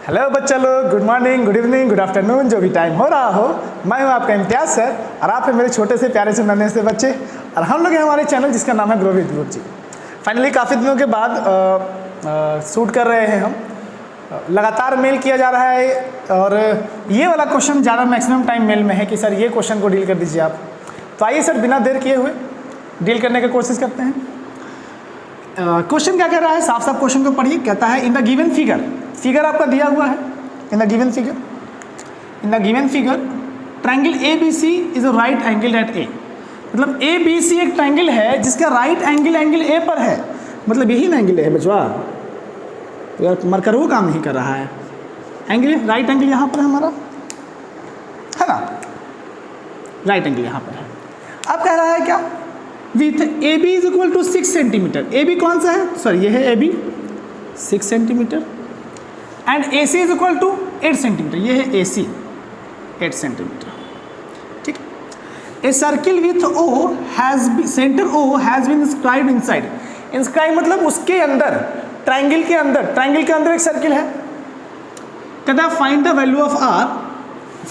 Hello बच्चा लोग, good morning, good evening, good afternoon, जो भी टाइम हो रहा हो। मैं हूं आपका इम्तियाज सर और आप हैं मेरे छोटे से प्यारे से नन्हे से बच्चे और हम लोग हैं हमारे चैनल जिसका नाम है grow with group G. Finally काफ़ी दिनों के बाद शूट कर रहे हैं हम, लगातार मेल किया जा रहा है और ये वाला क्वेश्चन ज़्यादा मैक्सिमम टाइम मेल में है कि सर ये क्वेश्चन को डील कर दीजिए आप। तो आइए सर बिना देर किए हुए डील करने की कोशिश करते हैं। क्वेश्चन क्या कह रहा है, साफ साफ क्वेश्चन को पढ़िए। कहता है इन द गिवन फिगर आपका दिया हुआ है, in the given figure triangle ABC is a right angle at A। मतलब ABC एक ट्रायंगल है जिसका राइट एंगल A पर है। मतलब यही ना एंगल है बचवा, यार मरकर वो काम नहीं कर रहा है। एंगल राइट एंगल यहाँ पर है हमारा, है ना, राइट एंगल यहाँ पर है। अब कह रहा है क्या, with AB is equal to 6 centimetre. AB कौन सा है, सॉरी ये है AB 6 centimetre and AC is equal to 8 centimetre. ये है AC 8 सेंटीमीटर, ठीक। A circle with O has centre O has been inscribed inside. Inscribe मतलब उसके अंदर, ट्रायंगल के अंदर एक सर्किल है। कहता है find the value of R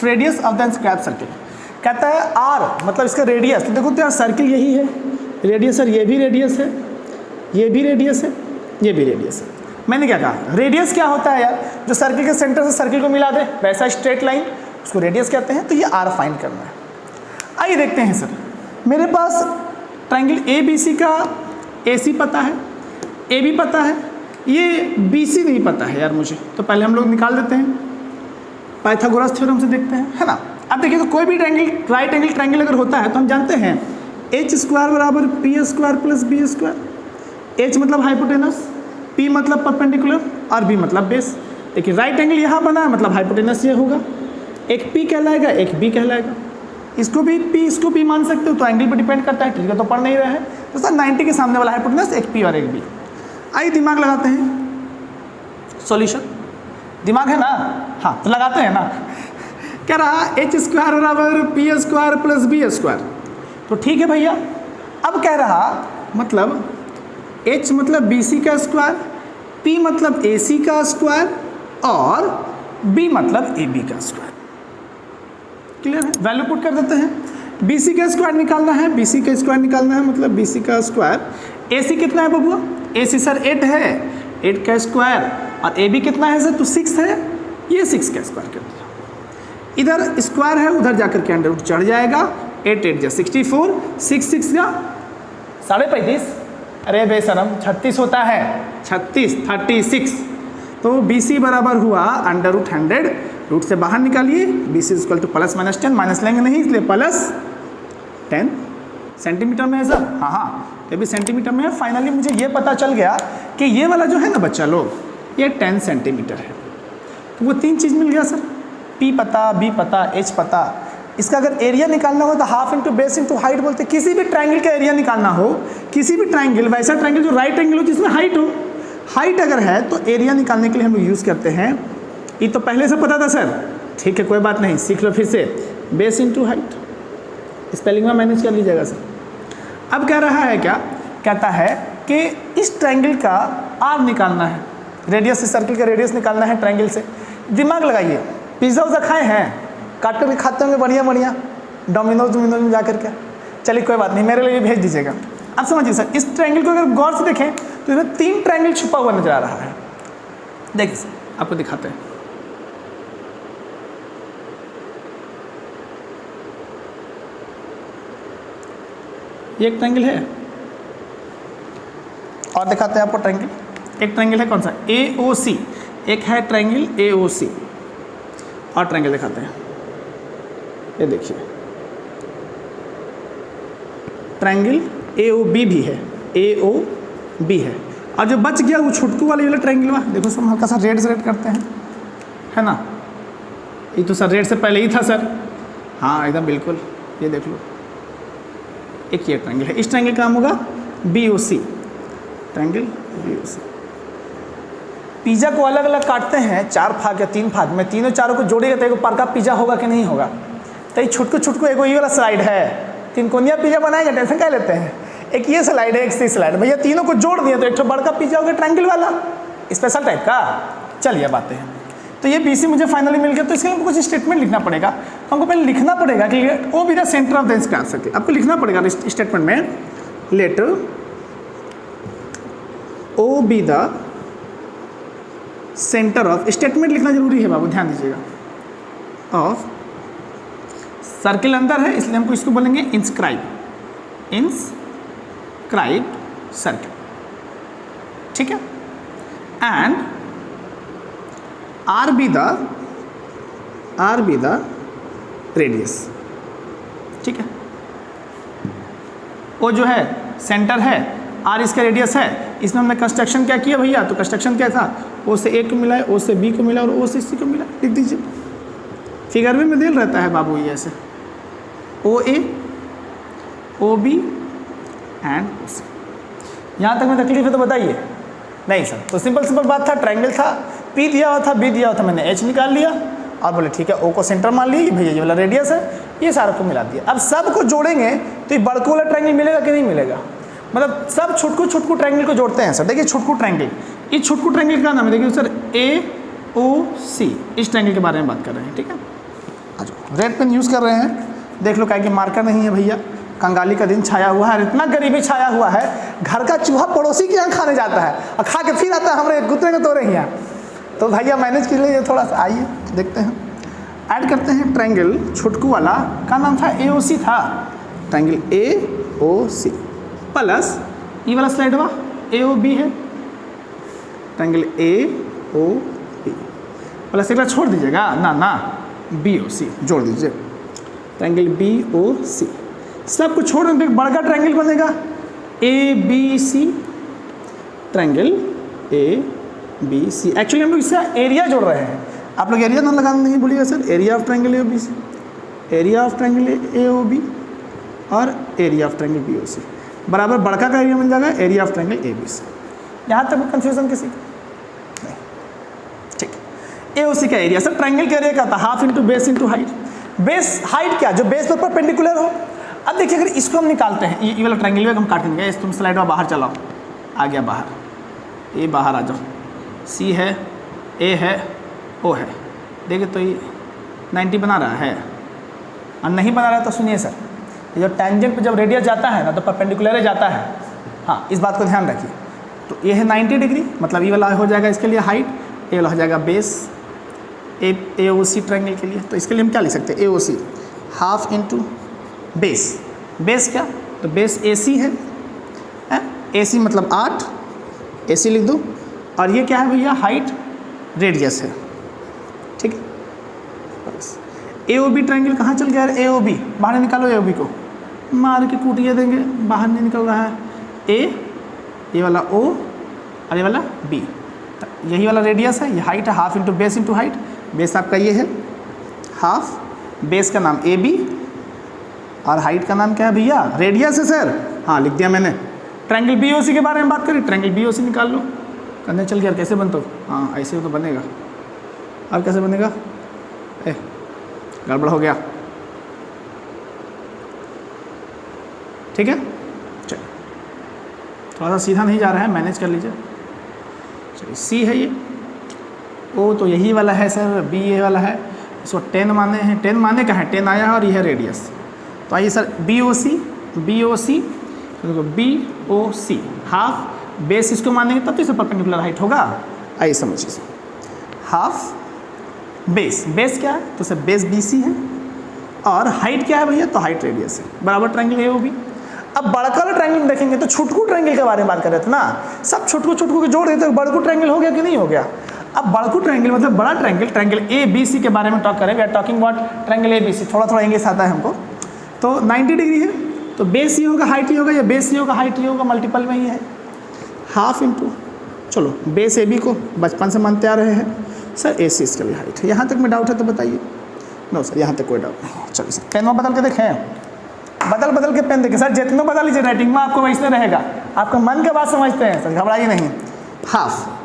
radius of the inscribed circle. कहता है R मतलब इसका रेडियस। तो देखो तो यार सर्किल यही है, रेडियस सर ये भी रेडियस है, ये भी रेडियस है, ये भी रेडियस है। मैंने क्या कहा, रेडियस क्या होता है यार, जो सर्किल के सेंटर से सर्किल को मिला दे वैसा स्ट्रेट लाइन, उसको रेडियस कहते हैं। तो ये R फाइंड करना है। आइए देखते हैं सर, मेरे पास ट्रायंगल ABC का AC पता है, AB पता है, ये BC नहीं पता है यार मुझे। तो पहले हम लोग निकाल देते हैं, पाइथागोरस थ्योरम से देखते हैं, है ना। अब देखिए तो कोई भी ट्रायंगल, राइट एंगल ट्रायंगल अगर होता है तो हम जानते हैं H² बराबर P² प्लस B²। H मतलब हाइपोटेनस, P मतलब परपेंडिकुलर और B मतलब बेस। देखिए राइट एंगल यहाँ बना है मतलब हाइपोटेनस ये होगा, एक P कहलाएगा एक B कहलाएगा। इसको भी P इसको P मान सकते हो, तो एंगल पर डिपेंड करता है, ठीक है। तो पढ़ नहीं रहे हैं तो सर 90 के सामने वाला हाइपोटेनस एक P और एक B। आइए दिमाग लगाते हैं, सॉल्यूशन। दिमाग है ना, हाँ तो लगाते हैं ना। कह रहा H² बराबर P² प्लस B²। तो ठीक है भैया। अब कह रहा मतलब H मतलब BC का स्क्वायर, P मतलब AC का स्क्वायर और B मतलब AB का स्क्वायर। क्लियर है, वैल्यू पुट कर देते हैं। BC का स्क्वायर निकालना है, BC का स्क्वायर निकालना है मतलब BC का स्क्वायर। AC कितना है बबुआ, AC सर 8 है, 8 का स्क्वायर। और AB कितना है सर, तो 6 है, ये 6 का स्क्वायर कर दिया। इधर स्क्वायर है, उधर जाकर के अंडर रूट चढ़ जाएगा। 8 8 जा 64, 6 6 जा 35.5, अरे बेशरम 36 होता है, 36। तो BC बराबर हुआ अंडर रूट 100, रूट से बाहर निकालिए। BC equal two plus minus 10, minus लेंगे नहीं इसलिए प्लस 10 सेंटीमीटर में है सर। हाँ ये भी सेंटीमीटर में है। फाइनली मुझे ये पता चल गया कि ये वाला जो है ना बच्चा लोग, ये 10 सेंटीमीटर है। तो वो 3 चीज़ मिल गया सर, P पता, B पता, H पता। इसका अगर एरिया निकालना हो तो half into base into height बोलते हैं। किसी भी ट्रायंगल का एरिया निकालना हो, किसी भी ट्रायंगल, वैसा ट्रायंगल जो राइट एंगल हो जिसमें हाइट हो, हाइट अगर है तो एरिया निकालने के लिए हम लोग यूज़ करते हैं। ये तो पहले से पता था सर, ठीक है कोई बात नहीं, सीख लो फिर से। बेस इंटू हाइट, स्पेलिंग में मैनेज कर लीजिएगा सर। अब कह रहा है क्या, कहता है कि इस ट्रायंगल का R निकालना है, रेडियस से सर्किल का रेडियस निकालना है ट्रायंगल से। दिमाग लगाइए, पिज़्ज़ा उज़्ज़ा खाए हैं, काट कर खाते होंगे बढ़िया डोमिनोज में जा करके। चलिए कोई बात नहीं, मेरे लिए भेज दीजिएगा। अब समझिए सर, इस ट्रायंगल को अगर गौर से देखें तो इसमें 3 ट्रायंगल छुपा हुआ नजर आ रहा है। देखिए सर आपको दिखाते हैं। ये एक ट्रायंगल है और दिखाते हैं आपको ट्रायंगल। एक ट्रायंगल है कौन सा, AOC। एक है ट्रायंगल AOC और ट्रायंगल दिखाते हैं। ये देखिए ट्रायंगल AOB भी है, AOB है। और जो बच गया वो छुटकू वाले ट्रायंगल हुआ, देखो सर हल्का सा रेड से रेड करते हैं, है ना। ये तो सर रेड से पहले ही था सर, हाँ एकदम बिल्कुल। ये देख लो, एक ये ट्रायंगल है। इस ट्रायंगल का नाम होगा BOC, ट्रायंगल BOC। पिज़्ज़ा को अलग अलग काटते हैं 4 भाग या 3 भाग में, तीनों चारों को जोड़ेगा तो एक पार का पिज़्ज़ा होगा कि नहीं होगा। तो ये छुटकू एगो ये वाला स्लाइड है, 3 कोनिया पिज़्ज़ा बनाएगा, टेंशन क्या लेते हैं। एक ये स्लाइड है, एक सी स्लाइड, भैया तीनों को जोड़ दिए तो एक तो बड़का पिज़्ज़ा हो गया ट्रायंगल वाला, स्पेशल टाइप का। चलिए बातें हैं, तो ये BC मुझे फाइनली मिल गया। तो इसके लिए कुछ स्टेटमेंट लिखना पड़ेगा। तो हमको पहले लिखना पड़ेगा कि O be the centre of the square circle. आपको लिखना पड़ेगा स्टेटमेंट में, let O be the centre of, statement लिखना जरूरी है बाबू, ध्यान दीजिएगा, ऑफ सर्किल अंदर है इसलिए हमको इसको बोलेंगे इंस्क्राइब सर्किल, ठीक है। And R be the radius, ठीक है। वो जो है सेंटर है, आर इसका रेडियस है। इसमें हमने कंस्ट्रक्शन क्या किया भैया, तो कंस्ट्रक्शन क्या था, ओ से ए को मिला है, ओ से बी को मिला और ओ से सी को मिला। लिख दीजिए, फिगर में दिल रहता है बाबू ये ऐसे, ओ ए ओ बी एंड ओ सी। यहाँ तक में तकलीफ है तो बताइए। नहीं सर, तो सिंपल बात था, ट्रायंगल था, पी दिया हुआ था, बी दिया हुआ था, मैंने एच निकाल लिया और बोले ठीक है ओ को सेंटर मान ली, भैया ये वाला रेडियस है, ये सारा को मिला दिया। अब सबको जोड़ेंगे तो ये बड़को वाला ट्रायंगल मिलेगा कि नहीं मिलेगा, मतलब सब छुटकू ट्रायंगल को जोड़ते हैं सर। देखिए छुटकू ट्रायंगल, इस छुटकू ट्रायंगल का नाम है, देखिए सर ए ओ सी, इस ट्रायंगल के बारे में बात कर रहे हैं, ठीक है। अच्छा, रेड पेन यूज़ कर रहे हैं, देख लो क्या कि मार्कर नहीं है भैया, कंगाली का दिन छाया हुआ है, इतना गरीबी छाया हुआ है, घर का चूहा पड़ोसी के यहाँ खाने जाता है और खा के फिर आता है हमारे गुत्ते में तोड़े यहाँ। तो भैया मैनेज के लिए थोड़ा सा आइए देखते हैं, ऐड करते हैं। ट्रायंगल छुटकू वाला का नाम था AOC था, ट्रायंगल AOC प्लस ये वाला स्लाइड हुआ AOB है, ट्रायंगल AOB प्लस एक छोड़ दीजिएगा ना BOC जोड़ दीजिए, ट्रायंगल BOC। सब कुछ छोड़ देंगे, बड़ा ट्रायंगल बनेगा ABC, ट्रायंगल ABC। एक्चुअली हम लोग इससे एरिया जोड़ रहे हैं, आप लोग एरिया ना लगाना नहीं भूलिएगा sir. Area of triangle AOBC, area of triangle AOB और एरिया ऑफ ट्रायंगल BOC बराबर बड़का का एरिया बन जाएगा एरिया ऑफ ट्रायंगल ABC। यहाँ तक कंफ्यूजन किसी नहीं, ठीक। AOC का एरिया सर ट्रायंगल का एरिया क्या था, half into base into height. Base height क्या, जो बेस पर परपेंडिकुलर हो। अब देखिए अगर इसको हम निकालते हैं, ये वाला ट्रायंगल में हम काट देंगे, इस तुम स्लाइड में बाहर चलाओ, आ गया बाहर, ये बाहर आ जाओ, C है, A है, O है, देखिए तो ये 90 बना रहा है और नहीं बना रहा है तो सुनिए सर, ये जो टेंजेंट पे जब रेडियस जाता है ना तो परपेंडिकुलर जाता है, हाँ इस बात को ध्यान रखिए। तो ये है 90 डिग्री, मतलब ये वाला हो जाएगा इसके लिए हाइट, ये वाला हो जाएगा बेस AOC ट्रायंगल के लिए। तो इसके लिए हम क्या लिख सकते हैं, AOC half into base, base क्या, तो बेस AC है, AC मतलब 8, AC लिख दो, और ये क्या है भैया, हाइट रेडियस है, ठीक है। AOB ट्रायंगल कहाँ चल गया है, AOB बाहर निकालो, AOB को मार के कूटिए देंगे, बाहर नहीं निकल रहा है। A, ये वाला O और ये वाला B, यही वाला रेडियस है, ये हाइट है, half into base into height. Base आपका ये है हाफ, बेस का नाम AB और हाइट का नाम क्या है भैया, रेडियस है सर, हाँ लिख दिया मैंने। ट्रायंगल BOC के बारे में बात करें, ट्रायंगल BOC निकाल लो, करने चल गया कैसे बनता, हाँ ऐसे तो बनेगा। अब कैसे बनेगा, गड़बड़ हो गया, ठीक है। चलिए थोड़ा सा सीधा नहीं जा रहा है, मैनेज कर लीजिए। चलिए C है ये, O तो यही वाला है सर, B ये वाला है, इसको 10 माने हैं, 10 माने का है, 10 आया है और यह है रेडियस। तो आइए सर BOC देखो BOC हाफ, बेस इसको मानेंगे तब तो इसे परपेंडिकुलर हाइट होगा। आइए समझिए, हाफ बेस, बेस क्या है तो सर बेस BC है और हाइट क्या है भैया, तो हाइट रेडियस है, बराबर ट्रायंगल AOB। अब बड़का वाला ट्रायंगल में देखेंगे तो छुटकू ट्रायंगल के बारे में बात कर रहे थे ना, सब छुटकू के जोड़ देते, बड़कू ट्रायंगल हो गया कि नहीं हो गया। अब बड़कू ट्रायंगल मतलब बड़ा ट्रायंगल, ट्रायंगल ABC के बारे में टॉक करें, we are talking about triangle ABC। थोड़ा इंग्लिश आता है हमको। तो 90 डिग्री है, तो बेस ये होगा, हाइट ये होगा, या बेस ये होगा, हाइट ये होगा, मल्टीपल में ये है हाफ इंटू, चलो बेस AB को बचपन से मानते आ रहे हैं सर, AC इसके लिए हाइट है। यहाँ तक में डाउट है तो बताइए। नो सर यहाँ तक कोई डाउट नहीं। चलिए सर पेन में बदल के देखें, बदल के पेन देखें सर, जितना बदल लीजिए राइटिंग में आपको वैसे रहेगा, आपका मन के बात समझते हैं सर, घबराइए नहीं। हाफ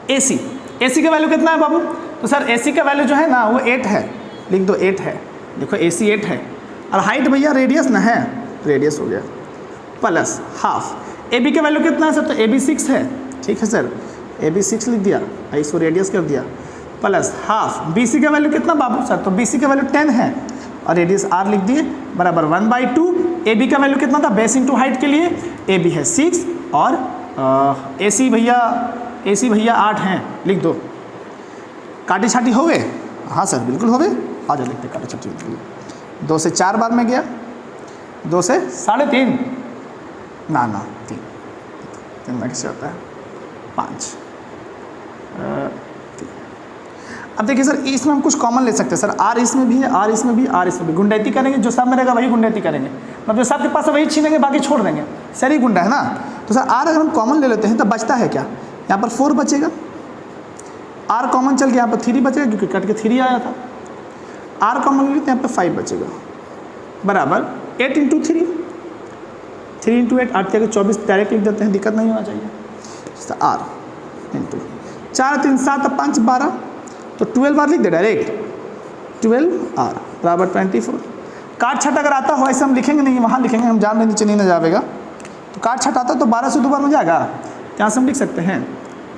AC का वैल्यू कितना है बाबू, तो सर AC का वैल्यू जो है ना वो 8 है, लिख दो 8 है, देखो AC 8 है और हाइट भैया रेडियस ना है, रेडियस हो गया प्लस हाफ। AB का वैल्यू कितना है सर, तो AB 6 है, ठीक है सर, AB 6 लिख दिया, इसको रेडियस कर दिया। प्लस हाफ, बी सी का वैल्यू कितना बाबू सर, तो बी सी का वैल्यू 10 है और रेडियस r लिख दिए बराबर 1/2। ए बी का वैल्यू कितना था बेस इंटू हाइट के लिए, ए बी है 6 और ए सी भैया 8 हैं, लिख दो। काटी छाटी हो गए, हाँ सर बिल्कुल हो गए, आ जाओ लिखते काटी छाटी हो गई। 2 से 4 बार में गया, 2 से 3.5 ना 3 में कैसे होता है 5। अब देखिए सर इसमें हम कुछ कॉमन ले सकते हैं सर, आर इसमें भी है, आर इसमें भी, आर इसमें भी, गुंडैती करेंगे, जो सब में रहेगा वही गुंडैती करेंगे, मतलब जो सबके पास है वही छीनेंगे, बाकी छोड़ देंगे, सर ही गुंडा है ना। तो सर आर अगर हम कॉमन ले लेते हैं तो बचता है क्या, यहाँ पर 4 बचेगा, आर कॉमन चल के यहाँ पर 3 बचेगा क्योंकि कट के 3 आया था, आर कॉमन ले लेते हैं यहाँ पर 5 बचेगा बराबर 8 × 3, 3 × 8, 8 के 24 डायरेक्ट लिख देते हैं, दिक्कत नहीं होना चाहिए। आर इंटू 4 3 7 5 12, तो 12 बार लिख दे डायरेक्ट, 12R बराबर 24। काट छट अगर आता हो ऐसे हम लिखेंगे नहीं, वहाँ लिखेंगे, हम जान रहे नीचे नहीं ना जाएगा, तो काट छट आता तो 12 से 2 बार में जाएगा, यहाँ से हम लिख सकते हैं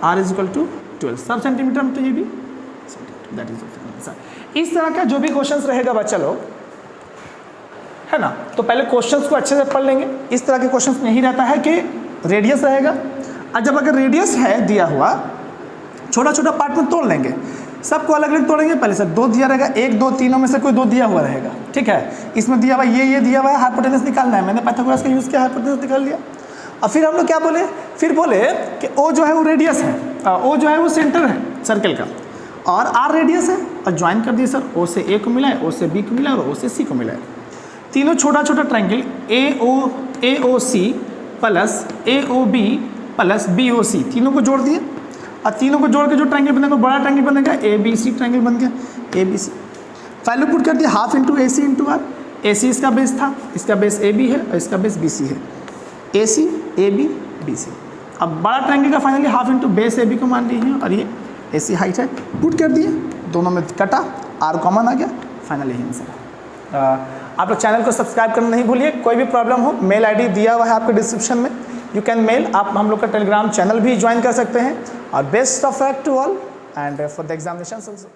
R = 12 सब सेंटीमीटर में, तो ये भी दैट इज आंसर। इस तरह का जो भी क्वेश्चंस रहेगा बच्चा लोग, है ना, तो पहले क्वेश्चंस को अच्छे से पढ़ लेंगे। इस तरह के क्वेश्चंस में यही रहता है कि रेडियस रहेगा, और जब अगर रेडियस है दिया हुआ, छोटा छोटा पार्ट में तोड़ लेंगे, सबको अलग अलग तोड़ेंगे। पहले सर 2 दिया रहेगा, 1 2 तीनों में से कोई 2 दिया हुआ रहेगा, ठीक है। इसमें दिया हुआ ये दिया हुआ है, हाइपोटेनस निकालना है, मैंने पाइथागोरस का यूज़ किया, हाइपोटेनस निकाल लिया। और फिर हम लोग क्या बोले, फिर बोले कि ओ जो है वो रेडियस है, ओ जो है वो सेंटर है सर्कल का, और आर रेडियस है, और ज्वाइन कर दिए सर, ओ से ए को मिला है, ओ से बी को मिला है और ओ से सी को मिला है। तीनों छोटा छोटा triangle A O C plus A O B plus B O C, तीनों को जोड़ दिए, और तीनों को जोड़ के जो ट्रायंगल बनेगा बड़ा ट्रायंगल बनेगा, ए बी सी ट्रायंगल बन गया, A B C. Value put कर दिया, half into A C into R, A C इसका बेस था, इसका बेस ए बी है और इसका बेस बी सी है, ए सी ए बी बी सी। अब बड़ा ट्रायंगल का finally half into base A B को मान लीजिए, और ये ए सी हाइट है, पुट कर दिए, दोनों में कटा, आर कॉमन आ गया, फाइनली यही आंसर। आप लोग चैनल को सब्सक्राइब करना नहीं भूलिए। कोई भी प्रॉब्लम हो, मेल आईडी दिया हुआ है आपके डिस्क्रिप्शन में, यू कैन मेल, आप हम लोग का टेलीग्राम चैनल भी ज्वाइन कर सकते हैं। और best of luck to all and for the examination also.